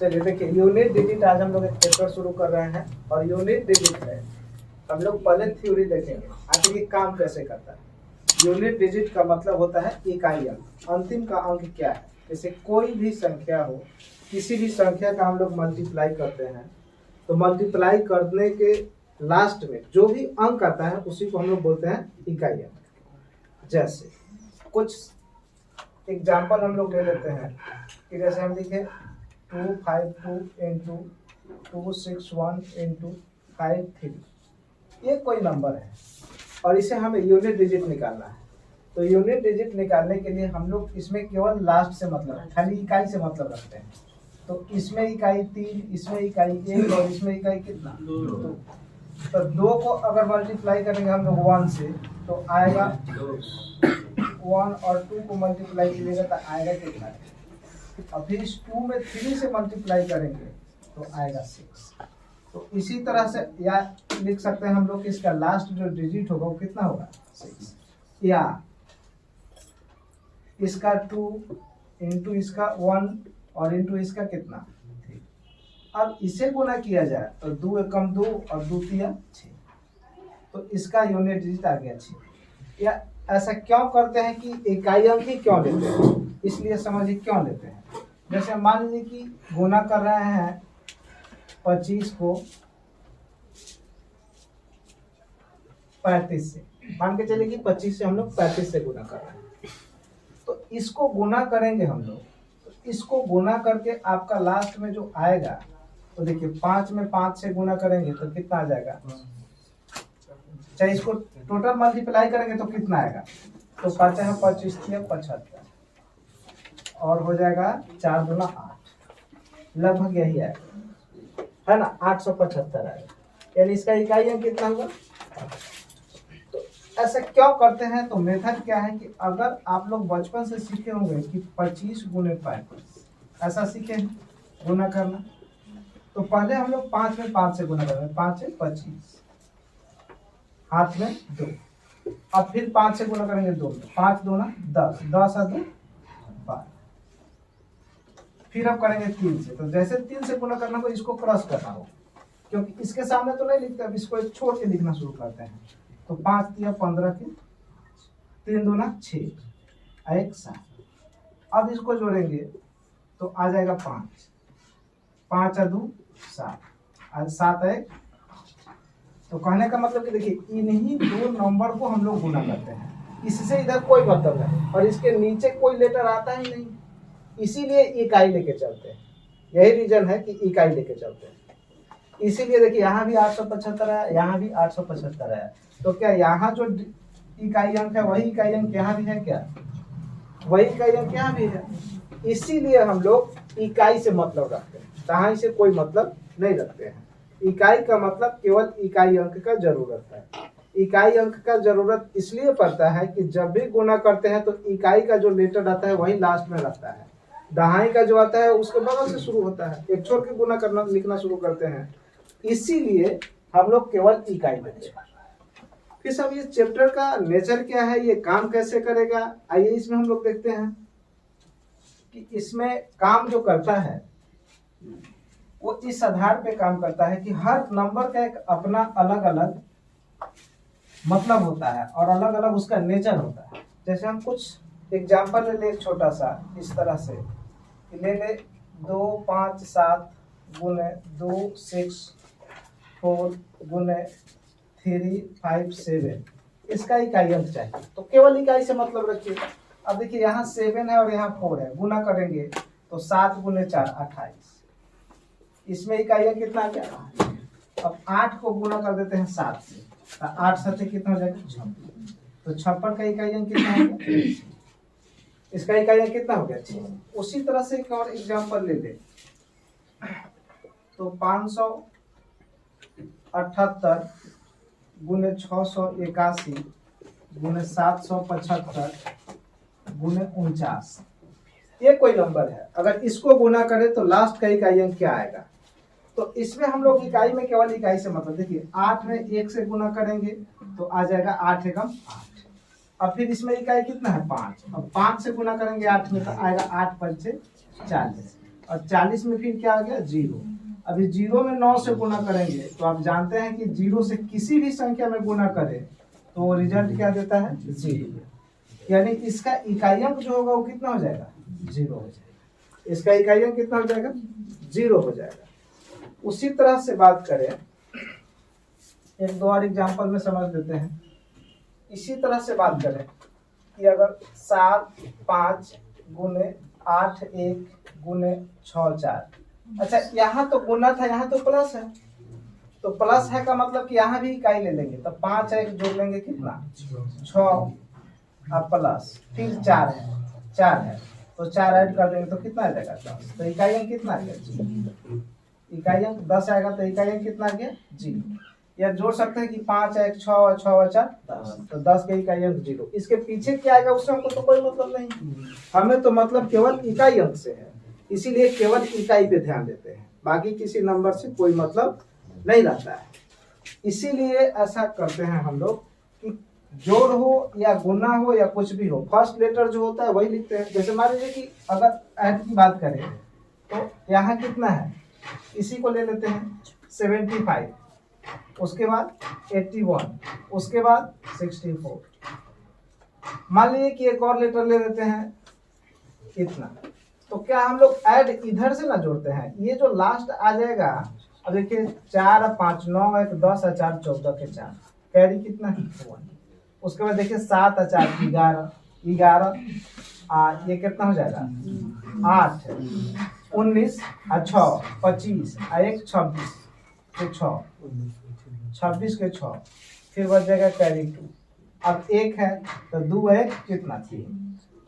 चलिए देखिए, unit digit आज हम लोग एक चैप्टर शुरू कर रहे हैं और यूनिट डिजिट है। हम लोग पहले थ्योरी देखेंगे आखिर ये काम कैसे करता है। यूनिट डिजिट का मतलब होता है इकाई अंक, अंतिम का अंक क्या है। जैसे कोई भी संख्या हो, किसी भी संख्या का हम लोग मल्टीप्लाई करते हैं तो मल्टीप्लाई करने के लास्ट में जो भी अंक आता है उसी को हम लोग बोलते हैं इकाई अंक। जैसे कुछ एग्जाम्पल हम लोग ले लेते हैं कि जैसे हम लिखे 252 इंटू 261 इंटू 53, ये कोई नंबर है और इसे हमें यूनिट डिजिट निकालना है। तो यूनिट डिजिट निकालने के लिए हम लोग इसमें केवल लास्ट से मतलब, खाली इकाई से मतलब रखते हैं। तो इसमें इकाई 3, इसमें इकाई 1 और इसमें इकाई कितना 2। तो 2 को अगर मल्टीप्लाई करेंगे हम लोग 1 से तो आएगा 1 और 2 को मल्टीप्लाई कीजिएगा तो आएगा कितना है। और फिर इस 2 में 3 से मल्टीप्लाई करेंगे तो आएगा 6। तो इसी तरह से या लिख सकते हैं हम लोग कि इसका लास्ट जो डिजिट होगा वो कितना होगा 6, या इसका 2 इंटू इसका 1 और इंटू इसका कितना 3। अब इसे गुना किया जाए तो 2 एकम 2 और 2 तिया 6, तो इसका यूनिट डिजिट आ गया 6। या ऐसा क्यों करते हैं कि इकाई अंक ही क्यों लेते हैं, इसलिए समझिए क्यों लेते हैं। जैसे मान लीजिए कि गुना कर रहे हैं 25 को 35 से, मान के चलिए कि 25 से हम लोग 35 से गुना कर रहे हैं। तो इसको गुना करेंगे हम लोग, तो इसको गुना करके आपका लास्ट में जो आएगा तो देखिए 5 में 5 से गुना करेंगे तो कितना आ जाएगा। चाहे इसको टोटल मल्टीप्लाई करेंगे तो कितना आएगा, तो 5 है 25 75 और हो जाएगा 4 दूना 8, लगभग यही आएगा, है ना, 875 आएगा। यानी इसका इकाई अंक कितना होगा। तो ऐसा क्यों करते हैं, तो मेथड क्या है कि अगर आप लोग बचपन से सीखे होंगे कि 25 गुने 35 ऐसा सीखे हैं गुना करना, तो पहले हम लोग 5 में 5 से गुना करेंगे, 5 है 25, हाथ में 2, अब फिर 5 से गुना करेंगे 2 में, 5 दूना 10, 10 और 2 12, फिर अब करेंगे 3 से। तो जैसे 3 से गुना करना हो इसको क्रॉस करना हो, क्योंकि इसके सामने तो नहीं लिखते, अब इसको एक छोड़ के लिखना शुरू करते हैं। तो 5 तिया 15 के 3 दूना 6 1 7, अब इसको जोड़ेंगे तो आ जाएगा 5, 5 और 2 7 7 1। तो कहने का मतलब कि देखिए इन्हीं 2 नंबर को हम लोग गुना करते हैं, इससे इधर कोई मतलब नहीं और इसके नीचे कोई लेटर आता ही नहीं, इसीलिए इकाई लेके चलते हैं। यही रीजन है कि इकाई लेके चलते हैं। इसीलिए देखिए यहाँ भी 875 है, यहाँ भी 875 है, तो क्या यहाँ जो इकाई अंक है वही इकाई अंक यहाँ भी है क्या, वही इकाई अंक यहाँ भी है। इसीलिए हम लोग इकाई से मतलब रखते हैं, दहाई से कोई मतलब नहीं रखते हैं। इकाई का मतलब केवल इकाई अंक का जरूरत है। इकाई अंक का जरूरत इसलिए पड़ता है कि जब भी गुना करते हैं तो इकाई का जो लेटर आता है वही लास्ट में रहता है, दहाई का जो आता है उसके बगल से शुरू होता है, एक छोड़ के गुना करना लिखना शुरू करते हैं। इसीलिए हम लोग केवल इकाई लेते हैं। फिर सब ये चैप्टर का नेचर क्या है, ये काम कैसे करेगा, आइए इसमें हम लोग देखते हैं कि इसमें काम जो करता है वो इस आधार पे काम करता है कि हर नंबर का एक अपना अलग अलग मतलब होता है और अलग अलग उसका नेचर होता है। जैसे हम कुछ एग्जाम्पल ले ले, छोटा सा इस तरह से ले ले 2 5 7 गुने 2 6 4 गुने 3 5 7, इसका इकाई अंक चाहिए तो केवल इकाई से मतलब रखिए। अब देखिए यहाँ 7 है और यहाँ 4 है, गुना करेंगे तो 7 गुने 4 28, इसमें इकाई अंक कितना आ गया। अब 8 को गुना कर देते हैं 7 से, 8 7 कितना हो जाएगा 56, तो 56 का इकाई अंक कितना हो गया, इसका इकाई अंक कितना हो गया 6। उसी तरह से एक और एग्जांपल ले ले तो 578 गुने 681 गुने 775 गुने 49, ये कोई नंबर है। अगर इसको गुना करें तो लास्ट का इकाई अंक क्या आएगा, तो इसमें हम लोग इकाई में केवल इकाई से मतलब देखिए 8 में 1 से गुना करेंगे तो आ जाएगा 8 एकम 8, अब फिर इसमें इकाई कितना है 5, अब 5 से गुना करेंगे 8 में तो आएगा 8 5 40, और 40 में फिर क्या आ गया 0। अभी 0 में 9 से गुना करेंगे तो आप जानते हैं कि 0 से किसी भी संख्या में गुना करें तो रिजल्ट क्या देता है 0, यानी इसका इकाई अंक जो होगा वो कितना हो जाएगा 0 हो जाएगा। इसका इकाई अंक कितना हो जाएगा 0 हो जाएगा। उसी तरह से बात करें, एक दो और एग्जांपल में समझ लेते हैं। इसी तरह से बात करें कि अगर 7 5 गुने 8 1 गुने 6 4, अच्छा यहाँ तो गुना था, यहाँ तो प्लस है, तो प्लस है का मतलब कि यहाँ भी इकाई ले लेंगे, तो 5 1 जोड़ लेंगे कितना 6, अब प्लस फिर 4 है तो 4 ऐड कर देंगे तो कितना आ जाएगा 10। तो इकाई अंक कितना आ गया इकाई अंक 10 आएगा, तो इकाई अंक कितना आ गया 0। या जोड़ सकते हैं कि 5 1 6 6 4 10, तो 10 के इकाई अंक 0। इसके पीछे क्या आएगा उससे हमको तो कोई मतलब नहीं, हमें तो मतलब केवल इकाई अंक से है, इसीलिए केवल इकाई पे ध्यान देते हैं, बाकी किसी नंबर से कोई मतलब नहीं रहता है। इसीलिए ऐसा करते हैं हम लोग कि जोड़ हो या गुना हो या कुछ भी हो, फर्स्ट लेटर जो होता है वही लिखते हैं। जैसे मान लीजिए कि अगर ऐड की बात करें तो यहाँ कितना है, इसी को ले लेते हैं 75, उसके बाद 81, उसके बाद 64। मान लीजिए कि एक और लेटर ले लेते हैं इतना, तो क्या हम लोग ऐड इधर से ना जोड़ते हैं, ये जो लास्ट आ जाएगा, अब देखिए 4 5 9 1 10 4 14 के 4 कैरी कितना है 1। उसके बाद देखिए 7 4 11 ये कितना हो जाएगा 8 19 6 25 1 26 के 6 26 के 6, फिर बच जाएगा कैरी 2। अब 1 है तो 2 1 कितना 3।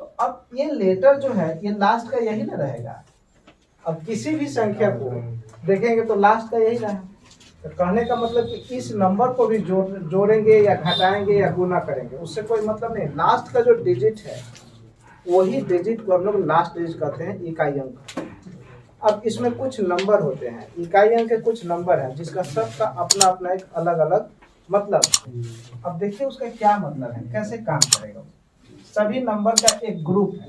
तो अब ये लेटर जो है ये लास्ट का यही ना रहेगा। अब किसी भी संख्या को देखेंगे तो लास्ट का यही रहा, तो कहने का मतलब कि इस नंबर को भी जोड़ेंगे या घटाएंगे या गुना करेंगे उससे कोई मतलब नहीं, लास्ट का जो डिजिट है वही डिजिट को हम लोग लास्ट डिजिट कहते हैं इकाई अंक। अब इसमें कुछ नंबर होते हैं, इकाई अंक के कुछ नंबर हैं जिसका सबका अपना अपना एक अलग अलग मतलब। अब देखिए उसका क्या मतलब है, कैसे काम करेगा। सभी नंबर का एक ग्रुप है,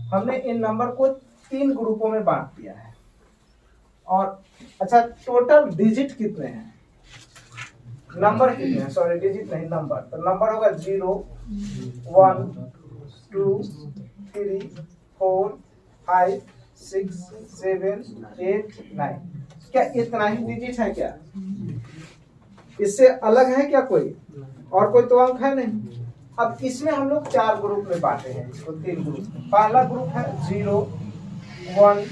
हमने इन नंबर को 3 ग्रुपों में बांट दिया है। और अच्छा टोटल डिजिट कितने हैं, नंबर कितने हैं, सॉरी डिजिट नहीं नंबर, तो नंबर होगा 0 1 2 3 4 5 6 7 8 9। क्या इतना ही डिजिट है क्या, इससे अलग है क्या कोई और कोई तो अंक है नहीं। अब इसमें हम लोग 4 ग्रुप में बांटे हैं इसको, 3 ग्रुप। पहला ग्रुप है 0 1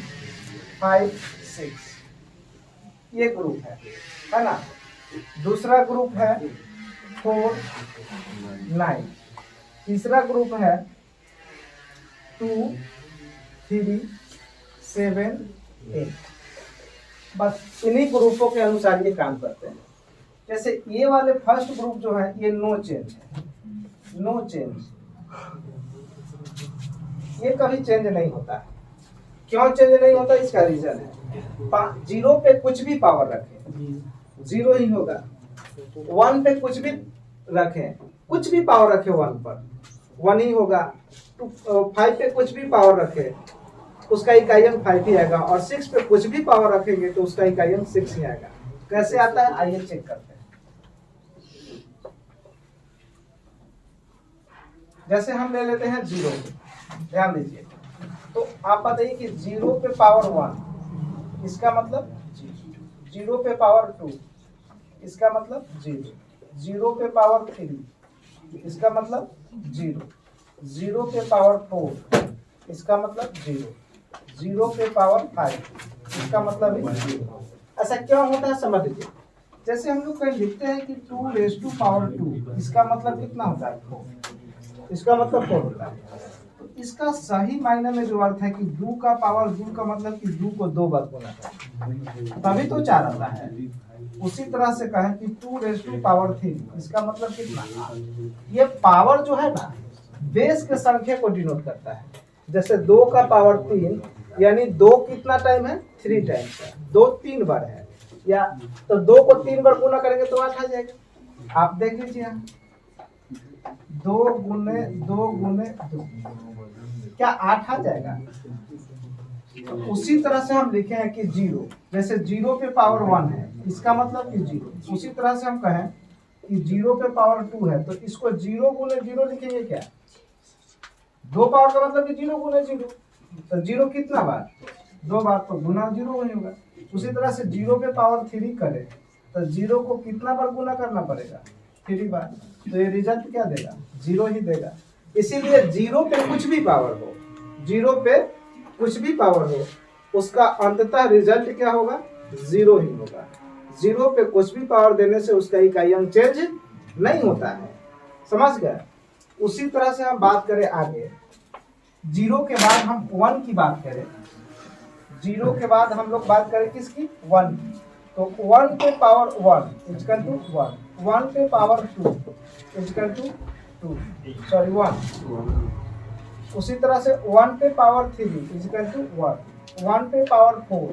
5 6, ये ग्रुप है ना। दूसरा ग्रुप है 4 9, तीसरा ग्रुप है 2 3 7 8। बस इन्हीं ग्रुपों के अनुसार ये काम करते हैं। जैसे ये वाले फर्स्ट ग्रुप जो है ये नो चेंज है, नो चेंज, ये कभी चेंज नहीं होता है। क्यों चेंज नहीं होता, इसका रीजन है 0 पे कुछ भी पावर रखें 0 ही होगा, 1 पे कुछ भी रखें, कुछ भी पावर रखे 1 पर 1 ही होगा, 5 पे कुछ भी पावर रखे उसका इकाई अंक 5 ही आएगा, और 6 पे कुछ भी पावर रखेंगे तो उसका इकाई अंक 6 ही आएगा। कैसे आता है आइए चेक करते हैं। जैसे हम ले लेते हैं 0, ध्यान दीजिए, तो आप बताइए कि 0 पे पावर 1 इसका मतलब 0 पे पावर 2 इसका मतलब 0, 0 पे पावर 3 इसका मतलब 0, 0 पे पावर 4 इसका मतलब 0, 0 पे पावर 5 इसका मतलब 0। ऐसा क्यों होता है समझ लीजिए। जैसे हम लोग कहीं लिखते हैं कि 2 रेज़ टू पावर 2 इसका मतलब कितना होता है 4, इसका मतलब 4 होता है। तो इसका सही मायने में जो अर्थ है कि 2 का पावर 2 का मतलब कि 2 को 2 बार गुना करें तभी तो 4 आता है। उसी तरह से कहें कि 2 रेज़ टू पावर 3 इसका मतलब कितना, ये पावर जो है ना बेस के संख्या को डिनोट करता है। जैसे 2 का पावर 3 यानी 2 कितना टाइम है 3 टाइम्स है, 2 3 बार है, या तो 2 को 3 बार गुना करेंगे तो 8 आ जाएगा। आप देख लीजिए 2 गुने 2 गुने 2 क्या 8 आ जाएगा, तो उसी तरह से हम लिखे हैं कि 0, जैसे 0 पे पावर 1 है, इसका मतलब कि 0। उसी तरह से हम कहें कि 0 पे पावर 2 है, तो इसको 0 गुने 0 लिखेंगे क्या? 2 पावर का मतलब कि 0 गुने 0, तो 0 कितना बार? 2 बार, तो गुना 0 वही होगा। उसी तरह से 0 पे पावर 3 करें तो 0 को कितना बार गुना करना पड़ेगा? 3 बार। तो ये रिजल्ट क्या देगा? 0 ही देगा। इसीलिए 0 पे कुछ भी पावर हो, 0 पे कुछ भी पावर हो, उसका अंततः रिजल्ट क्या होगा? 0 ही होगा। 0 पे कुछ भी पावर देने से उसका इकाई अंक चेंज नहीं होता है। समझ गए? उसी तरह से हम बात करें आगे, 0 के बाद हम 1 की बात करें। 0 के बाद हम लोग बात करें किसकी? 1 की। तो 1 पे पावर 1 इक्वल टू 1, 1 पे पावर 2 इक्वल टू 2, सॉरी 1। उसी तरह से 1 पे पावर 3 इक्वल टू 1, 1 पे पावर 4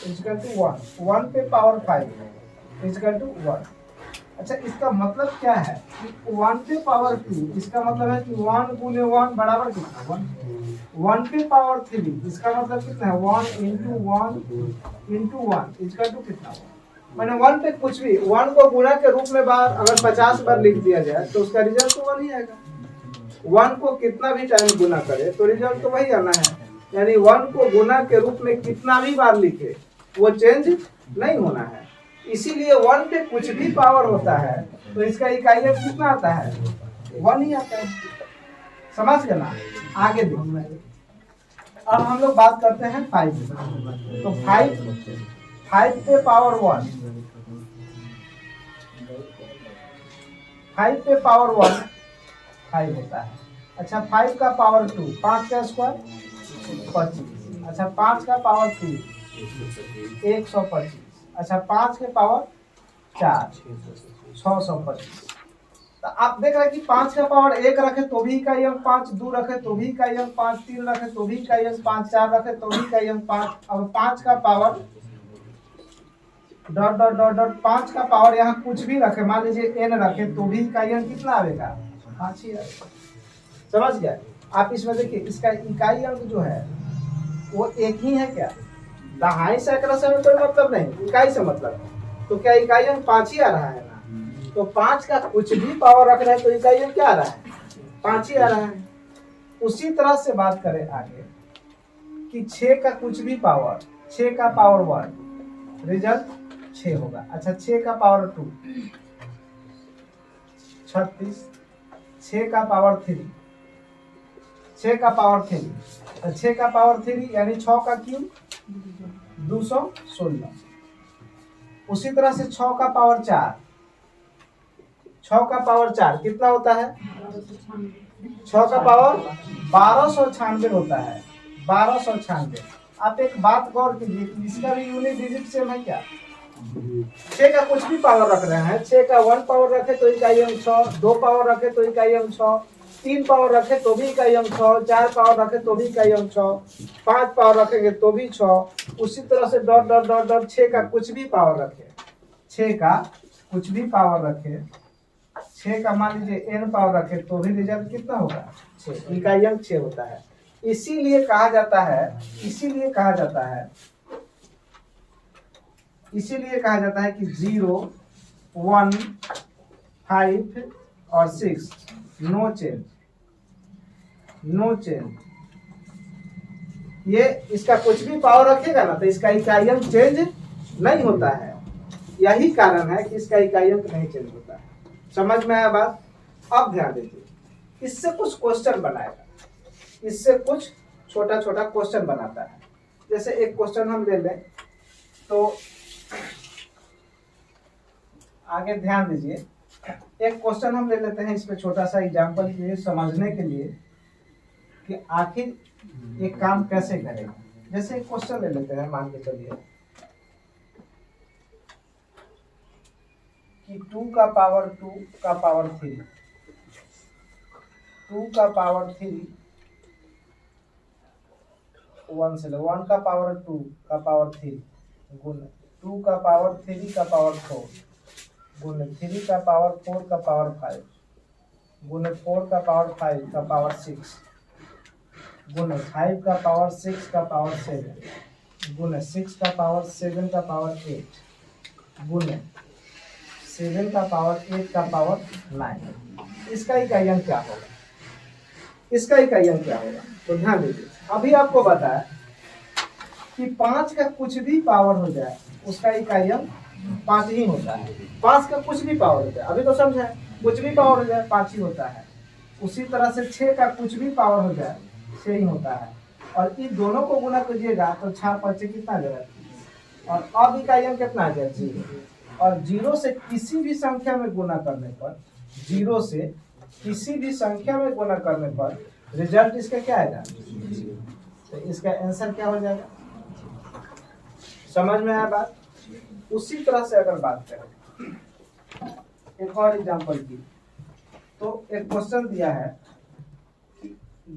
इक्वल टू 1, 1 पे पावर 5 इक्वल टू 1। अच्छा, इसका मतलब क्या है कि 1 पे पावर 2, इसका मतलब है कि 1 गुने 1 बराबर कितना? 1। 1 पे पावर 3, इसका मतलब कितना है? 1 इंटू 1 इंटू 1 इक्वल टू कितना? मैंने 1 पे कुछ भी 1 को गुणा के रूप में बार अगर 50 बार लिख दिया जाए तो उसका रिजल्ट तो 1 ही आएगा। 1 को कितना भी टाइम गुना करे तो रिजल्ट तो वही आना है। यानी 1 को गुना के रूप में कितना भी बार लिखे वो चेंज नहीं होना है। इसीलिए 1 पे कुछ भी पावर होता है तो इसका इकाई अंक कितना आता है? 1 ही आता है। समझ गए ना? आगे देखिए, अब हम लोग बात करते हैं 5। तो 5 पे पावर 1, 5 पे पावर 1 5 होता है। अच्छा, 5 का पावर 2, 5 का स्क्वायर 25। अच्छा, 5 का पावर 3 125। अच्छा, 5 के पावर 4 625। तो आप देख रहे हैं कि 5 का पावर 1 रखे तो भी इकाई अंक 5, 2 रखे तो भी इकाई अंक 5, 3 रखे तो भी इकाई अंक 5, 4 रखे तो भी इकाई अंक 5। अब 5 का power dot dot dot dot 5 का पावर यहाँ कुछ भी रखे, मान लीजिए n रखे तो भी इकाई अंक कितना आएगा? 5 ही आएगा। समझ गए? आप इसमें देखिए, इसका इकाई अंक जो है वो एक ही है क्या? दहाई सैकड़ा से कोई मतलब नहीं, इकाई से मतलब है। तो क्या इकाई अंक 5 ही आ रहा है ना? तो 5 का कुछ भी पावर रख रहे हैं तो इकाई अंक क्या आ रहा है? 5 ही आ रहा है। उसी तरह से बात करें आगे कि 6 का कुछ भी पावर, 6 का पावर 1 रिजल्ट 6 होगा। अच्छा, 6 का पावर 2 36, 6 का पावर 3, 6 का पावर 3, 6 का पावर 3 यानी 6 का क्यूब 216। उसी तरह से 6 का पावर 4, 6 का पावर 4 कितना होता है? 6 का पावर 1296 होता है, 1296। आप एक बात गौर कीजिए कि इसका भी यूनिट डिजिट सेम है क्या? 6 का कुछ भी पावर रख रहे हैं, 6 का 1 पावर रखे तो इकाई अंक 6, 2 पावर रखे तो इकाई अंक 6, 3 पावर रखे तो भी इकाई अंक 6, 4 पावर रखे तो भी इकाई अंक 6, 5 पावर रखेंगे तो भी 6। उसी तरह से डॉट डॉट डॉट डॉट 6 का कुछ भी पावर रखे, 6 का कुछ भी पावर रखे, 6 का मान लीजिए n पावर रखे तो भी रिजल्ट कितना होगा? 6, इकाई अंक 6 होता है। इसीलिए कहा जाता है, इसीलिए कहा जाता है कि 0, 1, 5 और 6 नो चेंज, नो चेंज। ये इसका कुछ भी पावर रखेगा ना तो इसका इकाई अंक चेंज नहीं होता है। यही कारण है कि इसका इकाई अंक नहीं चेंज होता है। समझ में आया बात? अब ध्यान दीजिए, इससे कुछ क्वेश्चन बनाएगा, इससे कुछ छोटा छोटा क्वेश्चन बनाता है। जैसे एक क्वेश्चन हम ले लें तो आगे ध्यान दीजिए, एक क्वेश्चन हम ले लेते हैं, इस पे छोटा सा एग्जांपल के लिए, समझने के लिए कि आखिर एक काम कैसे करेगा। जैसे एक क्वेश्चन ले लेते हैं, मान के चलिए कि 2 का पावर 2 का पावर 3, 2 का पावर 3 1 से 1 का पावर 2 का पावर 3 गुण 2 का पावर 3 का पावर 4 गुण 3 का पावर 4 का पावर 5 गुण 4 का पावर 5 का पावर 6 गुने 5 का पावर 6 का पावर 7 गुने 6 का पावर 7 का पावर 8 गुने 7 का पावर 8 का पावर 9। इसका इकाई अंक क्या होगा? इसका इकाई अंक क्या होगा? तो ध्यान दीजिए, अभी आपको बताया कि 5 का कुछ भी पावर हो जाए उसका इकाई अंक 5 ही होता है। 5 का कुछ भी पावर हो जाए, अभी तो समझे, कुछ भी पावर हो जाए 5 ही होता है। उसी तरह से 6 का कुछ भी पावर हो जाए 6 ही होता है। और इन दोनों को गुना कीजिएगा तो 6 5 कितना देगा? और अब इकाई अंक कितना आ गया? 0। और 0 से किसी भी संख्या में गुना करने पर, 0 से किसी भी संख्या में गुना करने पर रिजल्ट इसका क्या आएगा? तो इसका आंसर क्या हो जाएगा? समझ में आया बात? उसी तरह से अगर बात करें एक और एग्जांपल की, तो एक क्वेश्चन दिया है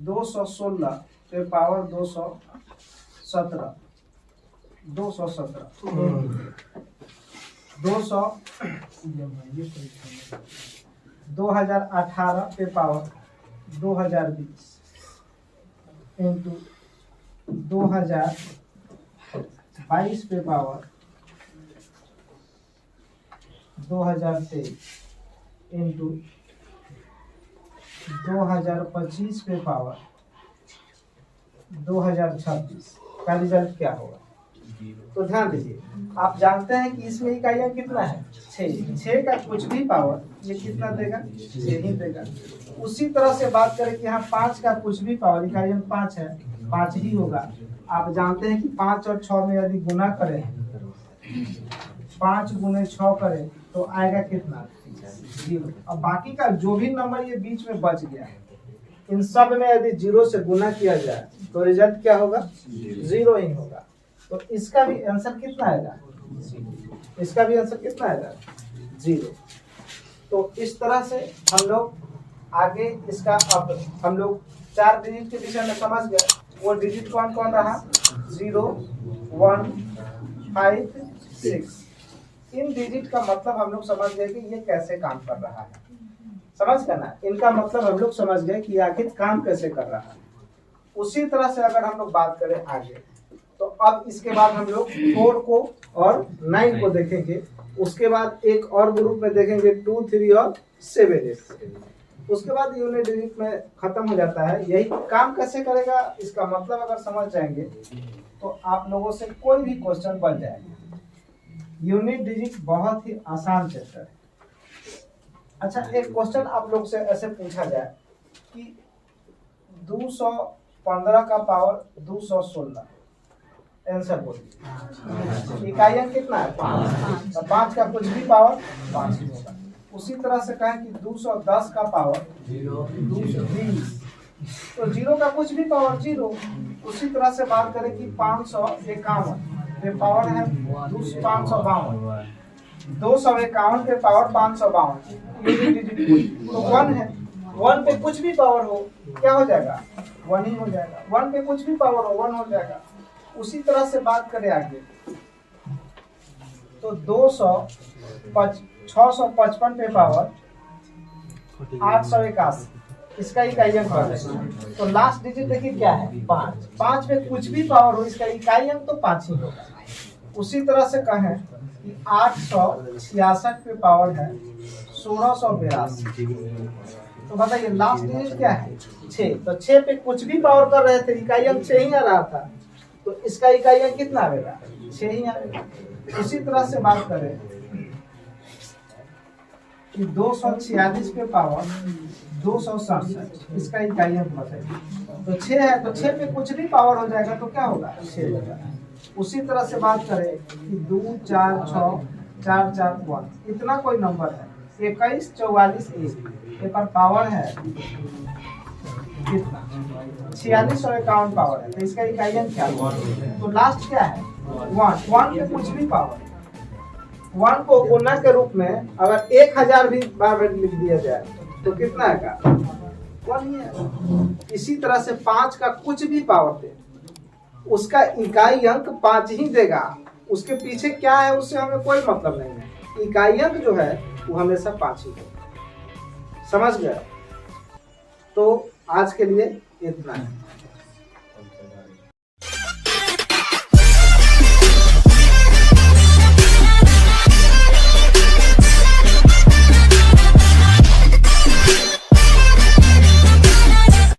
216 पे पावर 217 2018 पे पावर 2020 इंटू 2022 पे पावर 2023 इंटू 2025 पे पावर 2026 का रिजल्ट क्या होगा? तो ध्यान दीजिए, आप जानते हैं कि इसमें इकाई अंक कितना है? 6 का कुछ भी पावर ये कितना देगा? 6 ही देगा। उसी तरह से बात करें कि यहाँ 5 का कुछ भी पावर, इकाई अंक 5 है, 5 ही होगा। आप जानते हैं कि 5 और 6 में यदि गुना करें, 5 गुने 6 करें तो आएगा कितना? 0। अब बाकी का जो भी नंबर ये बीच में बच गया है, इन सब में यदि 0 से गुना किया जाए तो रिजल्ट क्या होगा? 0 ही होगा। तो इसका भी आंसर कितना आएगा? इसका भी आंसर कितना आएगा? 0। तो इस तरह से हम लोग आगे इसका, अब हम लोग 4 डिजिट के विषय में समझ गए। वो डिजिट कौन कौन रहा? 0 1 5 6। इन डिजिट का मतलब हम लोग समझ गए कि ये कैसे काम कर रहा है। समझ गए ना? इनका मतलब हम लोग समझ गए कि आखिर काम कैसे कर रहा है। उसी तरह से अगर हम लोग बात करें आगे, तो अब इसके बाद हम लोग 4 को और 9 को देखेंगे। उसके बाद एक और ग्रुप में देखेंगे 2 3 और 7 8। उसके बाद यूनिट डिजिट में खत्म हो जाता है। यही काम कैसे करेगा इसका मतलब अगर समझ जाएंगे तो आप लोगों से कोई भी क्वेश्चन बन जाएगा। यूनिट डिजिट बहुत ही आसान चैप्टर है। अच्छा, एक क्वेश्चन आप लोग से ऐसे पूछा जाए कि 215 का पावर 216, आंसर बोलिए। इकाई अंक कितना है? 5। तो 5 का कुछ भी पावर 5 ही होगा। उसी तरह से कहें कि 210 का पावर 220, तो 0 का कुछ भी पावर 0। उसी तरह से बात करें कि 551 पे पावर है 552, 251 पे पावर 552, तो 1 है। 1 पे कुछ भी पावर हो क्या हो जाएगा? 1 ही हो जाएगा। 1 पे कुछ भी पावर हो 1 हो जाएगा। उसी तरह से बात करें आगे, तो 655 पे पावर 881, इसका इकाई अंक है। तो लास्ट डिजिट देखिए क्या है? 5। 5 पे कुछ भी पावर हो इसका इकाई अंक तो 5 ही होगा। उसी तरह से कहें कि 866 पे पावर है 1682, तो बताइए लास्ट डिजिट क्या है? 6। तो 6 पे कुछ भी पावर कर रहे थे, इकाई अंक 6 ही आ रहा था, तो इसका इकाई अंक कितना आएगा? 6 ही आएगा। उसी तरह से बात करें कि 246 पे पावर 267, इसका इकाई अंक बताइए। तो 6 है, तो 6 पे कुछ भी पावर हो जाएगा तो क्या होगा? 6 होगा। उसी तरह से बात करें कि 2 4 6 4 4 1, इतना कोई नंबर है 21 44 1, पर पावर है कितना? 46 और 51 पावर है, तो इसका इकाई अंक क्या होगा? तो लास्ट क्या है? 1 पे कुछ भी पावर, 1 को गुना के रूप में अगर 1000 भी बार लिख दिया जाए तो कितना आएगा? 1 ही है। इसी तरह से 5 का कुछ भी पावर दे, उसका इकाई अंक 5 ही देगा। उसके पीछे क्या है उससे हमें कोई मतलब नहीं है। इकाई अंक जो है वो हमेशा 5 ही देगा। समझ गए? तो आज के लिए इतना है।